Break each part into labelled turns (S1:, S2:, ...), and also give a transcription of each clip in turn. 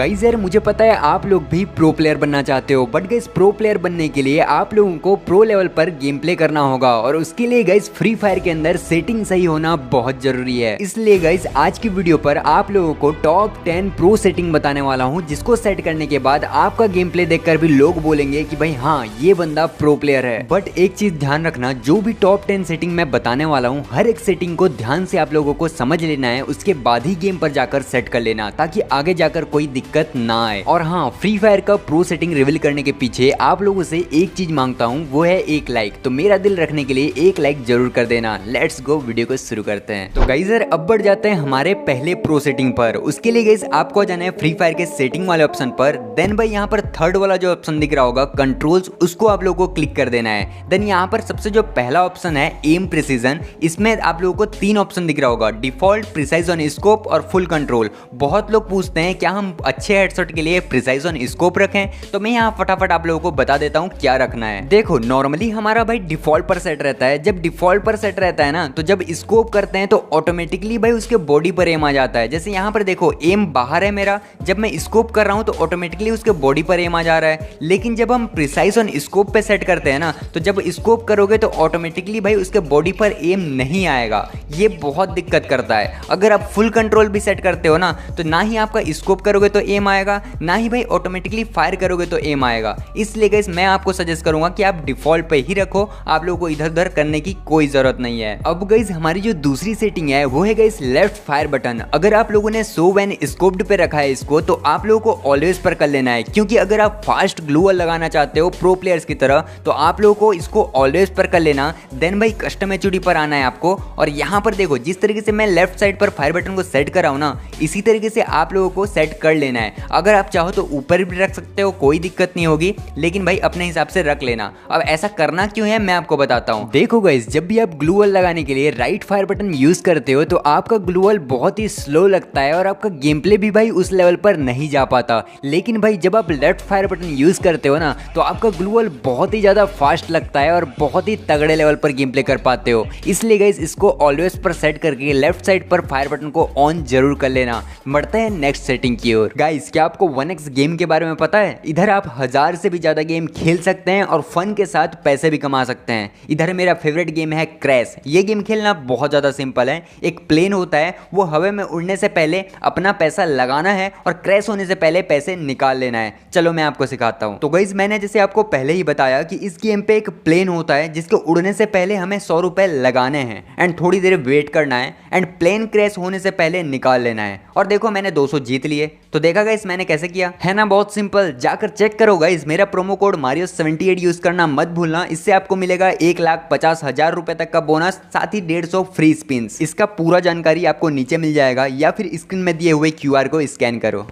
S1: Guys यार मुझे पता है आप लोग भी प्रो प्लेयर बनना चाहते हो, बट गाइस प्रो प्लेयर बनने के लिए आप लोगों को प्रो लेवल पर गेम प्ले करना होगा और उसके लिए गाइस फ्री फायर के अंदर सेटिंग सही होना बहुत जरूरी है। इसलिए गाइस आज की वीडियो पर आप लोगों को टॉप 10 प्रो सेटिंग बताने वाला हूं, जिसको सेट करने के बाद आपका गेम प्ले देखकर भी लोग बोलेंगे कि भाई हाँ ये बंदा प्रो प्लेयर है। बट एक चीज ध्यान रखना, जो भी टॉप 10 सेटिंग मैं बताने वाला हूँ हर एक सेटिंग को ध्यान से आप लोगों को समझ लेना है, उसके बाद ही गेम पर जाकर सेट कर लेना ताकि आगे जाकर कोई दिक्कत ना आए। और हाँ, फ्री फायर का प्रो सेटिंग रिवील करने के पीछे आप लोगों से एक चीज मांगता हूँ, वो है एक लाइक। तो मेरा दिल रखने के लिए एक लाइक जरूर कर देना। लेट्स गो, वीडियो को शुरू करते हैं। तो गाइस यार अब बढ़ जाते हैं हमारे पहले प्रो सेटिंग पर। उसके लिए गाइस आपको जाना है फ्री फायर के सेटिंग वाले ऑप्शन पर। देन भाई यहाँ पर थर्ड वाला जो ऑप्शन दिख रहा होगा कंट्रोल्स, उसको आप लोगों को क्लिक कर देना है। देन यहाँ पर सबसे जो पहला ऑप्शन है एम प्रिसीजन, इसमें आप लोगों को 3 ऑप्शन दिख रहा होगा, डिफॉल्ट, प्रिसाइज ऑन स्कोप और फुल कंट्रोल। बहुत लोग पूछते हैं क्या हम अच्छे हेडशॉट के लिए प्रिसाइज ऑन स्कोप रखें, तो मैं यहाँ फटाफट आप लोगों को बता देता हूँ क्या रखना है। देखो नॉर्मली हमारा भाई डिफॉल्ट पर सेट रहता है। जब डिफॉल्ट पर सेट रहता है ना, तो जब स्कोप करते हैं तो ऑटोमेटिकली भाई उसके बॉडी पर एम आ जाता है। जैसे यहाँ पर देखो एम बाहर है मेरा, जब मैं स्कोप कर रहा हूँ तो ऑटोमेटिकली उसके बॉडी पर एम आ जा रहा है। लेकिन जब हम प्रिसाइज ऑन स्कोप पे सेट करते हैं ना, तो जब स्कोप करोगे तो ऑटोमेटिकली भाई उसके बॉडी पर एम नहीं आएगा। ये बहुत दिक्कत करता है। अगर आप फुल कंट्रोल भी सेट करते हो ना, तो ना ही आपका स्कोप करोगे तो एम आएगा, ना ही भाई ऑटोमेटिकली फायर करोगे तो एम आएगा। इसलिए गाइस मैं आपको सजेस्ट करूंगा कि आप डिफॉल्ट पे ही रखो, आप लोगों को इधर उधर करने की कोई जरूरत नहीं है। अब गाइस हमारी जो दूसरी सेटिंग है वो है गाइस लेफ्ट फायर बटन। अगर आप लोगों ने सो व्हेन स्कोप्ड पे रखा है इसको, तो आप लोगों को ऑलवेज पर कर लेना है, क्योंकि अगर आप फास्ट ग्लूअल लगाना चाहते हो प्रो प्लेयर्स की तरह, तो आप लोगों को इसको ऑलवेज पर कर लेना। देन भाई कस्टम एचडी पर आना है आपको, और यहाँ पर देखो जिस तरीके से मैं लेफ्ट साइड पर फायर बटन को सेट कर रहा हूँ ना, इसी तरीके से आप लोगों को सेट कर लेना है। अगर आप चाहो तो ऊपर भी रख सकते हो, कोई दिक्कत नहीं होगी, लेकिन भाई अपने हिसाब से रख लेना। अब ऐसा करना क्यों है मैं आपको बताता हूँ। देखो गाइस, जब भी आप ग्लू वॉल लगाने के लिए राइट फायर बटन यूज करते हो तो आपका ग्लू वॉल बहुत ही स्लो लगता है और आपका गेम प्ले भी भाई उस लेवल पर नहीं जा पाता। लेकिन भाई जब आप लेफ्ट फायर बटन यूज करते हो ना, तो आपका ग्लू वॉल बहुत ही ज्यादा फास्ट लगता है और बहुत ही तगड़े लेवल पर गेम प्ले कर पाते हो। इसलिए गाइस इसको ऑलवेज पर सेट करके लेफ्ट साइड पर फायर बटन को ऑन जरूर कर लेना। बढ़ते हैं नेक्स्ट सेटिंग की ओर। गाइस क्या आपको 1x गेम के बारे में पता है? इधर आप 1000 से भी ज्यादा गेम खेल सकते हैं और फन के साथ पैसे भी कमा सकते हैं। इधर मेरा फेवरेट गेम है क्रैश। ये गेम खेलना बहुत ज्यादा सिंपल है। एक प्लेन होता है, वो हवा में उड़ने से पहले अपना पैसा लगाना है और क्रैश होने से पहले पैसे निकाल लेना है। चलो मैं आपको सिखाता हूँ। तो गाइस मैंने जैसे आपको पहले ही बताया कि इस गेम पे एक प्लेन होता है जिसके उड़ने से पहले हमें 100 रुपए लगाने हैं एंड थोड़ी देर वेट करना है एंड प्लेन क्रैश होने से पहले निकाल लेना है। और देखो मैंने 200 जीत लिए। तो देखा गाइस मैंने कैसे किया है ना, बहुत सिंपल। जाकर चेक करो गाइस, मेरा प्रोमो कोड Mario78 यूज करना मत भूलना। इससे आपको मिलेगा 1,50,000 रुपए तक का बोनस, साथ ही 150 फ्री स्पिन्स। इसका पूरा जानकारी आपको नीचे मिल जाएगा या फिर स्क्रीन में दिए हुए QR को स्कैन करो।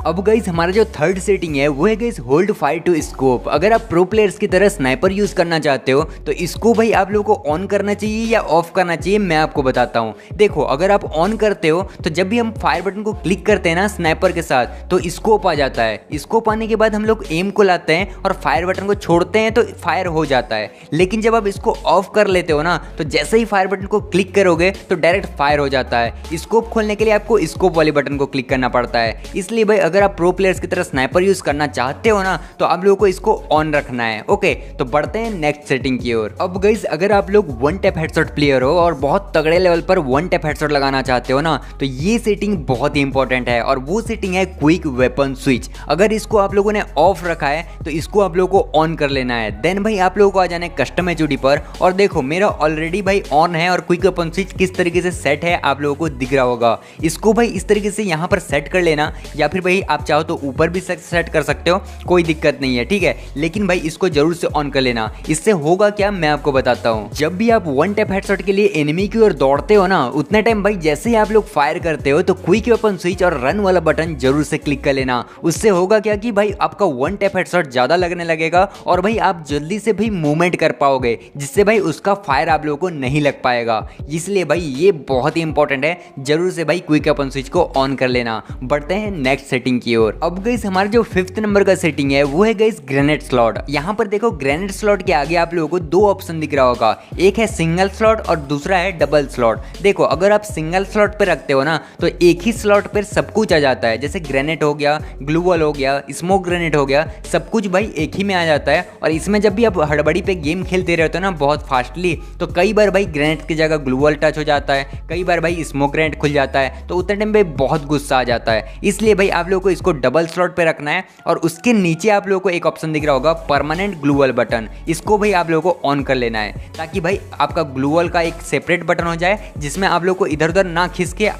S1: अब गाइस हमारा जो थर्ड सेटिंग है वो है guys hold fire to scope. अगर आप प्रो प्लेयर्स की तरह स्नाइपर यूज करना चाहते हो तो इसको भाई आप लोगों को ऑन करना चाहिए या ऑफ करना चाहिए, मैं आपको बताता हूँ। देखो अगर आप ऑन करते हो तो जब भी हम फायर बटन को क्लिक करते हैं ना स्नाइपर के साथ, तो स्कोप आ जाता है। स्कोप आने के बाद हम लोग एम को लाते हैं और फायर बटन को छोड़ते हैं तो फायर हो जाता है। लेकिन जब आप इसको ऑफ कर लेते हो ना, तो जैसे ही फायर बटन को क्लिक करोगे तो डायरेक्ट फायर हो जाता है। स्कोप खोलने के लिए आपको स्कोप वाले बटन को क्लिक करना पड़ता है। इसलिए भाई अगर आप प्रो प्लेयर्स की तरह स्नाइपर यूज करना चाहते हो ना, तो आप लोगों को इसको ऑन रखना है। ओके, तो बढ़ते हैं नेक्स्ट सेटिंग की ओर। अब गाइस अगर आप लोग वन टैप हेडशॉट प्लेयर हो और बहुत तगड़े लेवल पर वन टैप हेडशॉट लगाना चाहते हो ना, तो ये सेटिंग बहुत ही इंपॉर्टेंट है और वो सेटिंग है क्विक वेपन स्विच। अगर इसको आप लोगों ने ऑफ रखा है तो इसको आप लोगों को ऑन कर लेना है। देन भाई आप लोगों को आ जाना है कस्टम एचडी पर, और देखो मेरा ऑलरेडी भाई ऑन है और क्विक वेपन स्विच किस तरीके से सेट है आप लोगों को दिख रहा होगा। इसको भाई इस तरीके से यहाँ पर सेट कर लेना, या फिर भाई आप चाहो तो ऊपर भी सेट कर सकते हो, कोई दिक्कत नहीं है, ठीक है। लेकिन भाई इसको जरूर से ऑन कर लेना। इससे होगा क्या मैं आपको बताता हूँ। जब भी आप वन टैप हेडशॉट के लिए एनिमी की ओर दौड़ते हो ना, उतने टाइम भाई जैसे ही आप लोग फायर करते हो तो क्विक वेपन स्विच और रन वाला बटन जरूर से क्लिक कर लेना। उससे होगा क्या कि भाई आपका वन टैप हेडशॉट ज्यादा लगने लगेगा और भाई आप जल्दी से भी मूवमेंट कर पाओगे, जिससे भाई उसका फायर आप लोगों को नहीं लग पाएगा। इसलिए भाई ये बहुत ही इंपॉर्टेंट है, जरूर से भाई क्विक वेपन स्विच को ऑन कर लेना। बढ़ते हैं नेक्स्ट सेटिंग सेटिंग की ओर। अब गाइस हमारा जो 5th नंबर का सेटिंग है वो है गाइस ग्रेनेड स्लॉट। यहाँ पर देखो ग्रेनेड स्लॉट के आगे आप लोगों को दो ऑप्शन दिख रहा होगा, एक है सिंगल स्लॉट और दूसरा है डबल स्लॉट। देखो अगर आप सिंगल स्लॉट पे रखते हो ना तो एक ही स्लॉट पर सब कुछ आ जाता है, जैसे ग्रेनेड हो गया, ग्लू वॉल हो गया, स्मोक ग्रेनेड हो गया, सब कुछ भाई एक ही में आ जाता है। और इसमें जब भी आप हड़बड़ी पे गेम खेलते रहते हो ना बहुत फास्टली, तो कई बार भाई ग्रेनेड की जगह ग्लू वॉल टच हो जाता है, कई बार भाई स्मोक ग्रेनेड खुल जाता है, तो उतने टाइम पे बहुत गुस्सा आ जाता है। इसलिए भाई आप लोगों को इसको डबल स्लॉट पे रखना है। और उसके नीचे आप लोगों को एक ऑप्शन दिख रहा होगा परमानेंट ग्लू वॉल बटन, इसको भाई आप लोगों को ऑन कर लेना है, ताकि भाई आपका ग्लू वॉल का एक सेपरेट बटन हो जाए जिसमें आप लोग को इधर उधर ना खिसके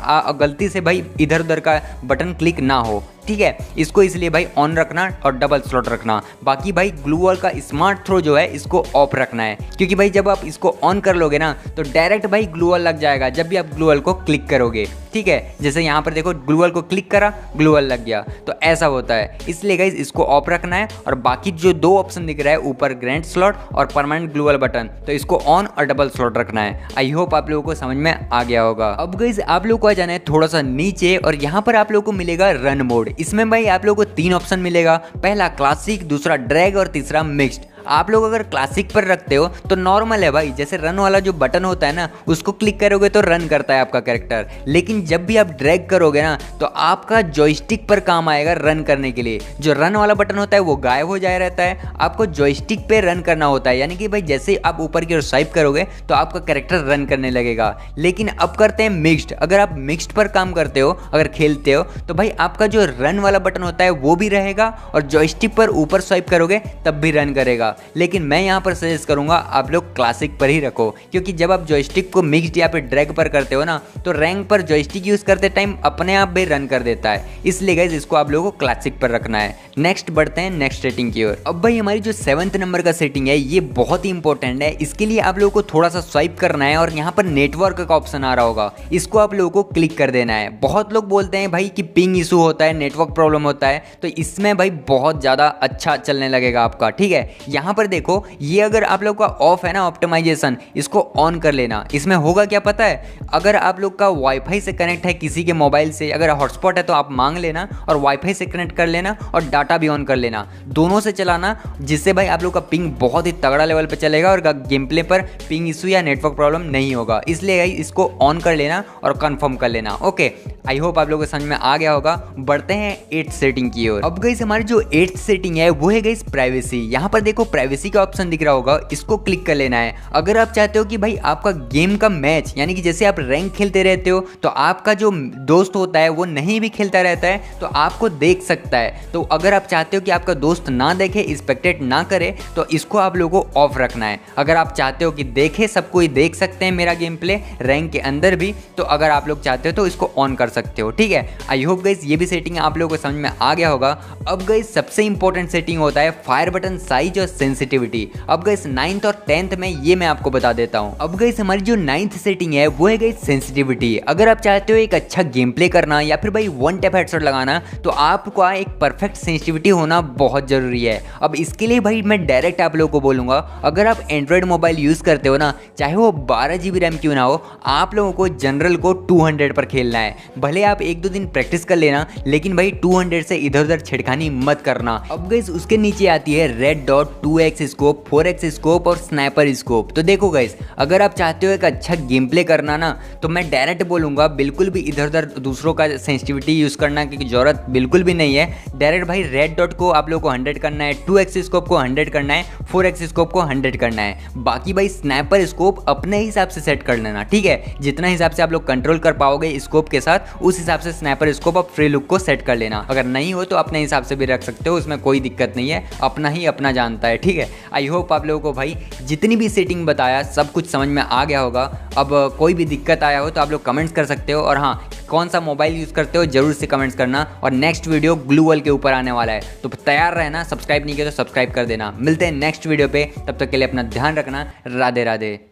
S1: गलती से भाई इधर उधर का बटन क्लिक ना हो। ठीक है, इसको इसलिए भाई ऑन रखना और डबल स्लॉट रखना। बाकी भाई ग्लू वॉल का स्मार्ट थ्रो जो है इसको ऑफ रखना है, क्योंकि भाई जब आप इसको ऑन कर लोगे ना तो डायरेक्ट भाई ग्लू वॉल लग जाएगा जब भी आप ग्लू वॉल को क्लिक करोगे। ठीक है, जैसे यहाँ पर देखो ग्लू वॉल को क्लिक करा, ग्लू वॉल लग गया, तो ऐसा होता है। इसलिए गाइस इसको ऑफ रखना है। और बाकी जो दो ऑप्शन दिख रहा है ऊपर ग्रेनेड स्लॉट और परमानेंट ग्लू वॉल बटन, तो इसको ऑन और डबल स्लॉट रखना है। आई होप आप लोगों को समझ में आ गया होगा। अब गाइस आप लोगों को आ जाना है थोड़ा सा नीचे और यहाँ पर आप लोगों को मिलेगा रन मोड। इसमें भाई आप लोगों को 3 ऑप्शन मिलेगा, पहला क्लासिक, दूसरा ड्रैग और तीसरा मिक्स्ड। आप लोग अगर क्लासिक पर रखते हो तो नॉर्मल है भाई, जैसे रन वाला जो बटन होता है ना उसको क्लिक करोगे तो रन करता है आपका कैरेक्टर। लेकिन जब भी आप ड्रैग करोगे ना तो आपका जॉयस्टिक पर काम आएगा रन करने के लिए। जो रन वाला बटन होता है वो गायब हो जाए रहता है, आपको जॉयस्टिक पे रन करना होता है। यानी कि भाई जैसे आप ऊपर की ओर स्वाइप करोगे तो आपका कैरेक्टर रन करने लगेगा। लेकिन अब करते हैं मिक्स्ड। अगर आप मिक्स्ड पर काम करते हो, अगर खेलते हो, तो भाई आपका जो रन वाला बटन होता है वो भी रहेगा और जॉयस्टिक पर ऊपर स्वाइप करोगे तब भी रन करेगा। लेकिन मैं यहाँ पर सजेस्ट करूंगा आप लोग क्लासिक पर ही रखो, क्योंकि जब आप जॉयस्टिक को मिक्स्ड या फिर ड्रैग पर करते हो ना तो रैंक पर जॉयस्टिक यूज करते टाइम अपने आप भी रन कर देता है। इसलिए गाइस इसको आप लोगों को क्लासिक पर रखना है। नेक्स्ट बढ़ते हैं नेक्स्ट सेटिंग की ओर। अब भाई हमारी जो 7th नंबर का सेटिंग है ये बहुत ही इंपॉर्टेंट है। इसके लिए आप लोगों को थोड़ा सा स्वाइप करना है और यहाँ पर नेटवर्क का ऑप्शन आ रहा होगा, इसको आप लोगों को क्लिक कर देना है। बहुत लोग बोलते हैं भाई कि पिंग इशू होता है, नेटवर्क प्रॉब्लम होता है, तो इसमें भाई बहुत ज़्यादा अच्छा चलने लगेगा आपका। ठीक है, यहाँ पर देखो ये अगर आप लोग का ऑफ है ना ऑप्टिमाइजेशन, इसको ऑन कर लेना। इसमें होगा क्या पता है, अगर आप लोग का वाईफाई से कनेक्ट है किसी के मोबाइल से, अगर हॉटस्पॉट है तो आप मांग लेना और वाईफाई से कनेक्ट कर लेना और डाटा भी ऑन कर लेना, दोनों से चलाना, जिससे भाई आप लोग का पिंग बहुत ही तगड़ा लेवल पे चलेगा और गेम प्ले पर पिंग इशू या नेटवर्क प्रॉब्लम नहीं होगा। इसलिए इसको ऑन कर लेना और कंफर्म कर लेना। ओके, आई होप आप लोगों को समझ में आ गया होगा। बढ़ते हैं 8th सेटिंग की ओर। अब गाइस हमारी जो 8th सेटिंग है वो है गाइस प्राइवेसी। यहाँ पर देखो प्राइवेसी का ऑप्शन दिख रहा होगा, इसको क्लिक कर लेना है। अगर आप चाहते हो कि भाई आपका गेम का मैच, यानी कि जैसे आप रैंक खेलते रहते हो तो आपका जो दोस्त होता है वो नहीं भी खेलता रहता है तो आपको देख सकता है। तो अगर आप चाहते हो कि आपका दोस्त ना देखे, स्पेक्टेट ना करे, तो इसको आप लोगों को ऑफ रखना है। अगर आप चाहते हो कि देखे, सब कोई देख सकते हैं मेरा गेम प्ले रैंक के अंदर भी, तो अगर आप लोग चाहते हो तो इसको ऑन कर सकते हो। ठीक है, आई होप गाइस ये भी सेटिंग आप लोगों को समझ में आ गया होगा। अब गाइस सबसे इंपॉर्टेंट सेटिंग होता है फायर बटन साइज और सेंसिटिविटी। अब गाइस 9th और 10th में ये मैं आपको बता देता हूँ। अब गाइस हमारी जो 9th सेटिंग है वो है गाइस सेंसिटिविटी। अगर आप चाहते हो एक अच्छा गेम प्ले करना या फिर भाई वन टैप हेडशॉट लगाना, तो आपको एक परफेक्ट सेंसिटिविटी होना बहुत जरूरी है। अब इसके लिए भाई मैं डायरेक्ट आप लोगों को बोलूंगा, अगर आप एंड्रॉयड मोबाइल यूज करते हो ना, चाहे वो 12 GB रैम क्यों ना हो, आप लोगों को जनरल को 200 पर खेलना है। भले आप 1-2 दिन प्रैक्टिस कर लेना, लेकिन भाई 200 से इधर उधर छेड़खानी मत करना। अब गाइस उसके नीचे आती है red dot, 2x scope, 4x scope और स्नाइपर स्कोप। तो देखो गाइस, अगर आप चाहते हो एक अच्छा गेम प्ले करना ना, तो मैं डायरेक्ट बोलूंगा बिल्कुल भी इधर उधर दूसरों का सेंसिटिविटी यूज करना की जरूरत बिल्कुल भी नहीं है। डायरेक्ट भाई रेड डॉट को आप लोग को 100 करना है, 2x स्कोप को 100 करना है, 4x स्कोप को 100 करना है। बाकी भाई स्नाइपर स्कोप अपने हिसाब से सेट कर लेना। ठीक है, जितना हिसाब से आप लोग कंट्रोल कर पाओगे स्कोप के साथ, उस हिसाब से स्नाइपर स्कोप आप फ्री लुक को सेट कर लेना। अगर नहीं हो तो अपने हिसाब से भी रख सकते हो, उसमें कोई दिक्कत नहीं है, अपना ही अपना जानता है। ठीक है, आई होप आप लोगों को भाई जितनी भी सेटिंग बताया सब कुछ समझ में आ गया होगा। अब कोई भी दिक्कत आया हो तो आप लोग कमेंट्स कर सकते हो, और हाँ, कौन सा मोबाइल यूज़ करते हो जरूर से कमेंट्स करना। और नेक्स्ट वीडियो ग्लू वॉल के ऊपर आने वाला है, तो तैयार रहना। सब्सक्राइब नहीं किया तो सब्सक्राइब कर देना। मिलते हैं नेक्स्ट वीडियो पे, तब तक के लिए अपना ध्यान रखना। राधे राधे।